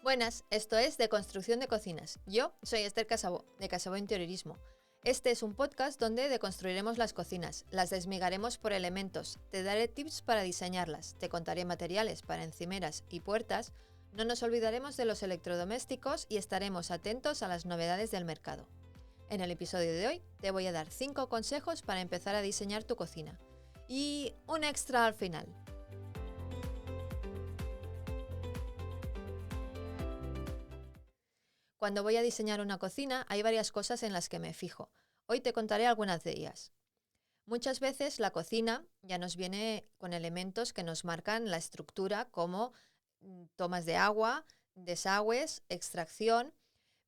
Buenas, esto es De Construcción de Cocinas. Yo soy Esther Casabó, de Casabó Interiorismo. Este es un podcast donde deconstruiremos las cocinas, las desmigaremos por elementos, te daré tips para diseñarlas, te contaré materiales para encimeras y puertas, no nos olvidaremos de los electrodomésticos y estaremos atentos a las novedades del mercado. En el episodio de hoy te voy a dar 5 consejos para empezar a diseñar tu cocina. Y un extra al final. Cuando voy a diseñar una cocina hay varias cosas en las que me fijo. Hoy te contaré algunas de ellas. Muchas veces la cocina ya nos viene con elementos que nos marcan la estructura como tomas de agua, desagües, extracción,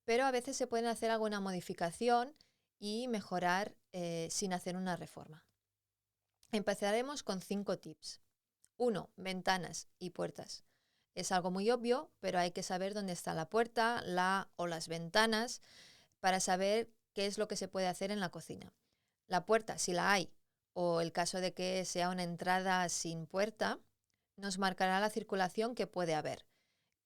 pero a veces se pueden hacer alguna modificación y mejorar sin hacer una reforma. Empezaremos con 5 tips. 1. Ventanas y puertas. Es algo muy obvio, pero hay que saber dónde está la puerta, o las ventanas para saber qué es lo que se puede hacer en la cocina. La puerta, si la hay, o el caso de que sea una entrada sin puerta, nos marcará la circulación que puede haber,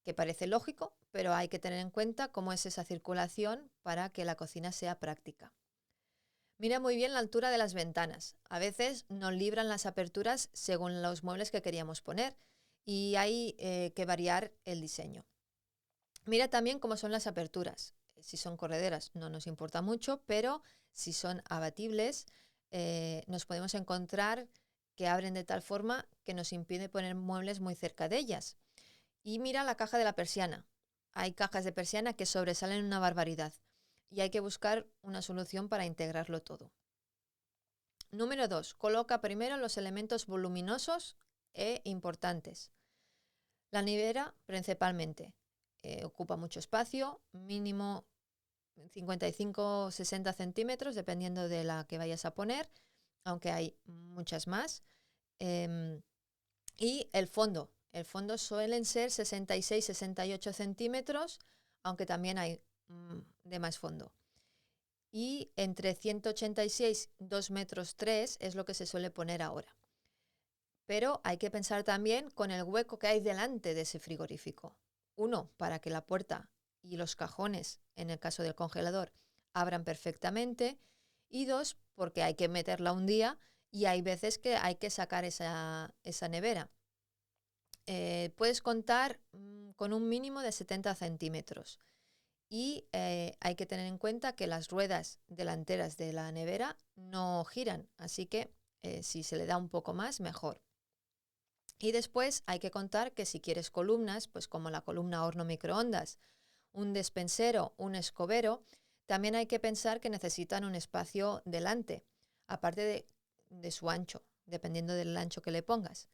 que parece lógico, pero hay que tener en cuenta cómo es esa circulación para que la cocina sea práctica. Mira muy bien la altura de las ventanas. A veces nos libran las aperturas según los muebles que queríamos poner y hay que variar el diseño. Mira también cómo son las aperturas. Si son correderas no nos importa mucho, pero si son abatibles nos podemos encontrar que abren de tal forma que nos impide poner muebles muy cerca de ellas. Y mira la caja de la persiana. Hay cajas de persiana que sobresalen una barbaridad y hay que buscar una solución para integrarlo todo. Número 2. Coloca primero los elementos voluminosos e importantes. La nevera principalmente ocupa mucho espacio, mínimo 55-60 centímetros, dependiendo de la que vayas a poner, aunque hay muchas más. Y el fondo suelen ser 66-68 centímetros, aunque también hay de más fondo. Y entre 186 y 2 metros 3 es lo que se suele poner ahora. Pero hay que pensar también con el hueco que hay delante de ese frigorífico. 1, para que la puerta y los cajones, en el caso del congelador, abran perfectamente. Y 2, porque hay que meterla un día y hay veces que hay que sacar esa nevera. Puedes contar con un mínimo de 70 centímetros. Y hay que tener en cuenta que las ruedas delanteras de la nevera no giran, así que si se le da un poco más, mejor. Y después hay que contar que si quieres columnas, pues como la columna horno microondas, un despensero, un escobero, también hay que pensar que necesitan un espacio delante, aparte de su ancho, dependiendo del ancho que le pongas.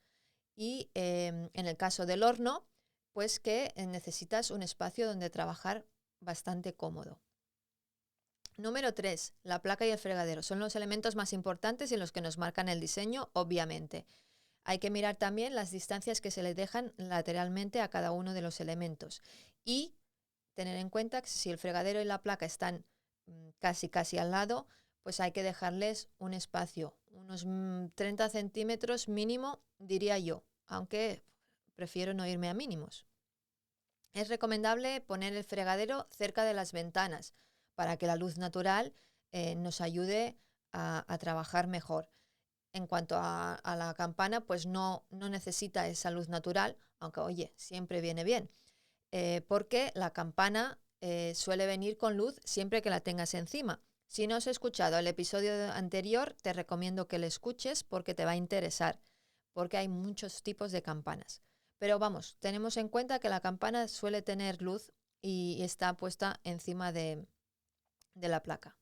Y en el caso del horno, pues que necesitas un espacio donde trabajar bastante cómodo. Número 3. La placa y el fregadero. Son los elementos más importantes y los que nos marcan el diseño, obviamente. Hay que mirar también las distancias que se le dejan lateralmente a cada uno de los elementos y tener en cuenta que si el fregadero y la placa están casi al lado, pues hay que dejarles un espacio, unos 30 centímetros mínimo, diría yo, aunque prefiero no irme a mínimos. Es recomendable poner el fregadero cerca de las ventanas para que la luz natural nos ayude a trabajar mejor. En cuanto a la campana, pues no necesita esa luz natural, aunque oye, siempre viene bien, porque la campana suele venir con luz siempre que la tengas encima. Si no has escuchado el episodio anterior, te recomiendo que lo escuches porque te va a interesar, porque hay muchos tipos de campanas. Pero vamos, tenemos en cuenta que la campana suele tener luz y está puesta encima de la placa.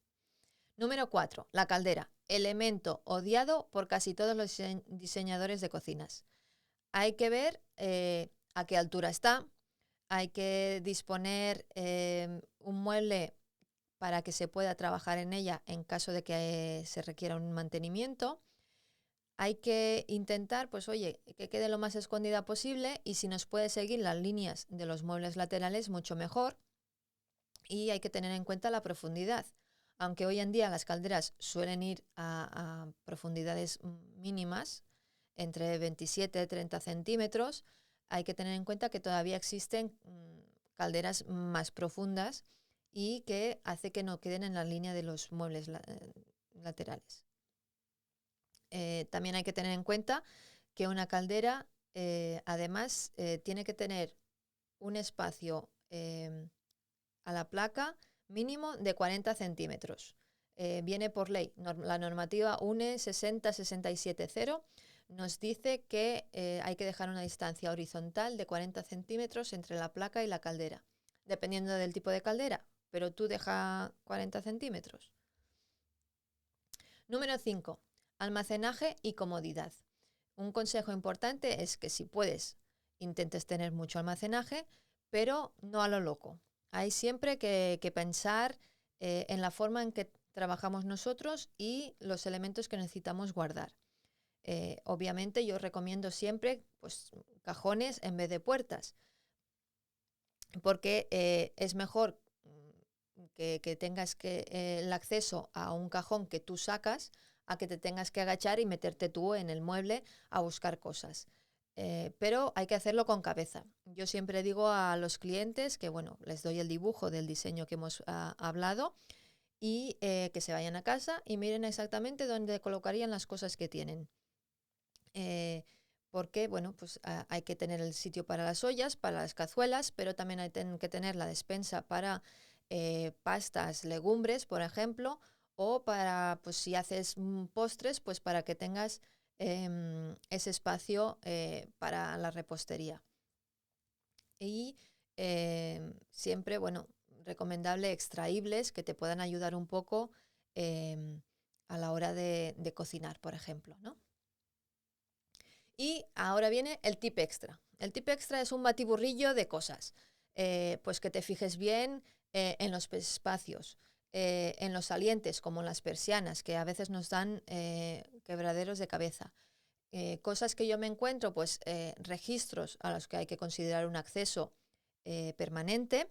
Número 4. La caldera. Elemento odiado por casi todos los diseñadores de cocinas. Hay que ver a qué altura está. Hay que disponer un mueble para que se pueda trabajar en ella en caso de que se requiera un mantenimiento. Hay que intentar, pues oye, que quede lo más escondida posible y si nos puede seguir las líneas de los muebles laterales, mucho mejor. Y hay que tener en cuenta la profundidad. Aunque hoy en día las calderas suelen ir a profundidades mínimas, entre 27 y 30 centímetros, hay que tener en cuenta que todavía existen calderas más profundas y que hace que no queden en la línea de los muebles laterales. También hay que tener en cuenta que una caldera además tiene que tener un espacio a la placa mínimo de 40 centímetros. Viene por ley. La normativa UNE 60-670 nos dice que hay que dejar una distancia horizontal de 40 centímetros entre la placa y la caldera, dependiendo del tipo de caldera, pero tú deja 40 centímetros. Número 5. Almacenaje y comodidad. Un consejo importante es que si puedes, intentes tener mucho almacenaje, pero no a lo loco. Hay siempre que pensar en la forma en que trabajamos nosotros y los elementos que necesitamos guardar. Obviamente yo recomiendo siempre pues, cajones en vez de puertas, porque es mejor que tengas el acceso a un cajón que tú sacas a que te tengas que agachar y meterte tú en el mueble a buscar cosas. Pero hay que hacerlo con cabeza. Yo siempre digo a los clientes que, bueno, les doy el dibujo del diseño que hemos hablado y que se vayan a casa y miren exactamente dónde colocarían las cosas que tienen. Porque, bueno, pues hay que tener el sitio para las ollas, para las cazuelas, pero también hay que tener la despensa para pastas, legumbres, por ejemplo, o para, pues si haces postres, pues para que tengas ese espacio para la repostería. Y siempre, bueno, recomendable extraíbles que te puedan ayudar un poco a la hora de cocinar, por ejemplo, ¿no? Y ahora viene el tip extra. El tip extra es un batiburrillo de cosas. Pues que te fijes bien en los espacios, en los salientes, como las persianas, que a veces nos dan quebraderos de cabeza. Cosas que yo me encuentro, pues registros a los que hay que considerar un acceso permanente.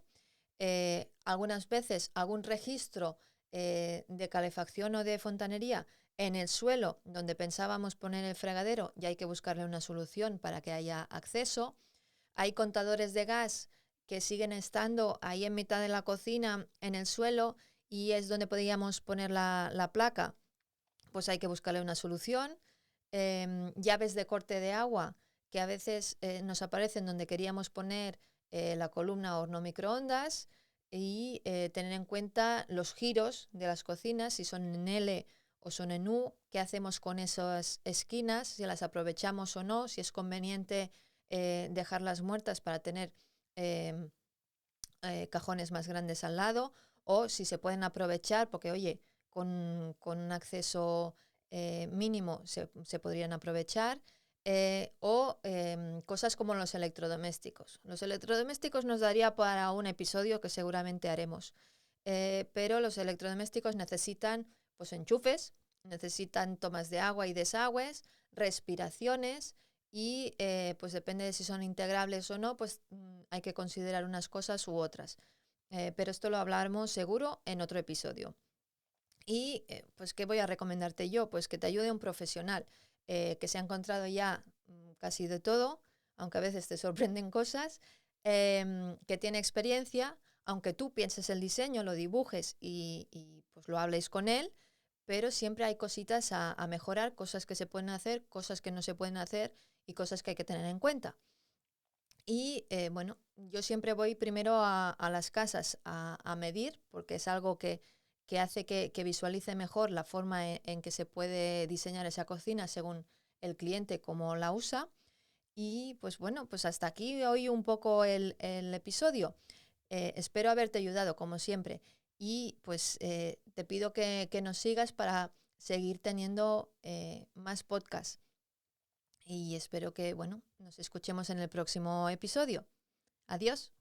Algunas veces algún registro de calefacción o de fontanería en el suelo donde pensábamos poner el fregadero y hay que buscarle una solución para que haya acceso. Hay contadores de gas que siguen estando ahí en mitad de la cocina, en el suelo, y es donde podíamos poner la placa. Pues hay que buscarle una solución. Llaves de corte de agua que a veces nos aparecen donde queríamos poner la columna horno microondas y tener en cuenta los giros de las cocinas, si son en L o son en U, qué hacemos con esas esquinas, si las aprovechamos o no, si es conveniente dejarlas muertas para tener cajones más grandes al lado, o si se pueden aprovechar, porque oye, con un acceso mínimo se podrían aprovechar. O cosas como los electrodomésticos. Los electrodomésticos nos daría para un episodio que seguramente haremos. Pero los electrodomésticos necesitan pues enchufes, necesitan tomas de agua y desagües, respiraciones y pues depende de si son integrables o no, pues hay que considerar unas cosas u otras. Pero esto lo hablaremos seguro en otro episodio. Y pues ¿qué voy a recomendarte yo? Pues que te ayude un profesional que se ha encontrado ya casi de todo, aunque a veces te sorprenden cosas, que tiene experiencia, aunque tú pienses el diseño, lo dibujes y pues lo habléis con él, pero siempre hay cositas a mejorar, cosas que se pueden hacer, cosas que no se pueden hacer y cosas que hay que tener en cuenta. Y bueno, yo siempre voy primero a las casas a medir, porque es algo que hace que visualice mejor la forma en que se puede diseñar esa cocina según el cliente cómo la usa. Y pues bueno, pues hasta aquí hoy un poco el episodio. Espero haberte ayudado como siempre. Y pues te pido que nos sigas para seguir teniendo más podcasts. Y espero que, bueno, nos escuchemos en el próximo episodio. Adiós.